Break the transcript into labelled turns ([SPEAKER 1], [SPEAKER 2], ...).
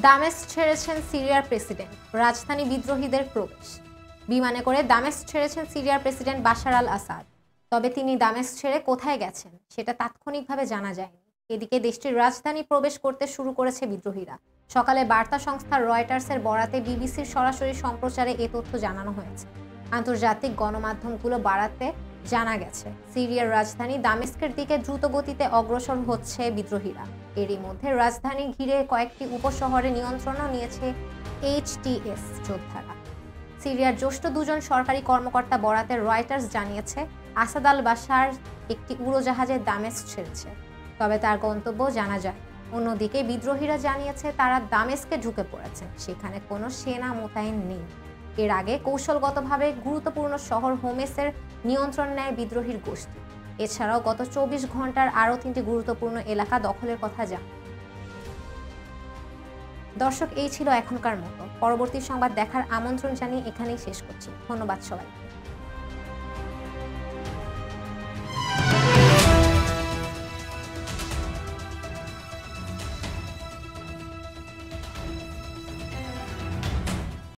[SPEAKER 1] দামেস্ক ছেড়েছেন সিরিয়ার প্রেসিডেন্ট, রাজধানী বিদ্রোহীদের প্রবেশ। বিমানে করে দামেস্ক ছেড়েছেন সিরিয়ার প্রেসিডেন্ট বাশার আল আসাদ। তবে তিনি দামেস্ক ছেড়ে কোথায় গেছেন সেটা তাৎক্ষণিকভাবে জানা যায়নি। এদিকে দেশটির রাজধানী প্রবেশ করতে শুরু করেছে বিদ্রোহীরা। সকালে বার্তা সংস্থা রয়টার্সের বরাতে বিবিসির সরাসরি সম্প্রচারে এ তথ্য জানানো হয়েছে। আন্তর্জাতিক গণমাধ্যমগুলো বাড়াতে জানা গেছে সিরিয়ার রাজধানী দামেস্কের দিকে দ্রুত গতিতে অগ্রসর হচ্ছে বিদ্রোহীরা। এরই মধ্যে রাজধানী ঘিরে কয়েকটি উপশহরে নিয়ন্ত্রণও নিয়েছে এইচটিএস যোদ্ধারা। সিরিয়ার জ্যেষ্ঠ দুজন সরকারি কর্মকর্তা বরাতে রয়টার্স জানিয়েছে আসাদ আল বাশার একটি উড়োজাহাজে দামেস্ক ছেড়েছে, তবে তার গন্তব্য জানা যায়। অন্যদিকে বিদ্রোহীরা জানিয়েছে তারা দামেস্কে ঢুকে পড়েছে, সেখানে কোনো সেনা মোতায়েন নেই। এর আগে কৌশলগতভাবে গুরুত্বপূর্ণ শহর হোমেসের নিয়ন্ত্রণ নেয় বিদ্রোহীর গোষ্ঠী। এছাড়াও গত 24 ঘন্টার আরও 3টি গুরুত্বপূর্ণ এলাকা দখলের কথা জানায়। দর্শক, এই ছিল এখনকার মতো। পরবর্তী সংবাদ দেখার আমন্ত্রণ জানিয়ে এখানেই শেষ করছি। ধন্যবাদ সবাই।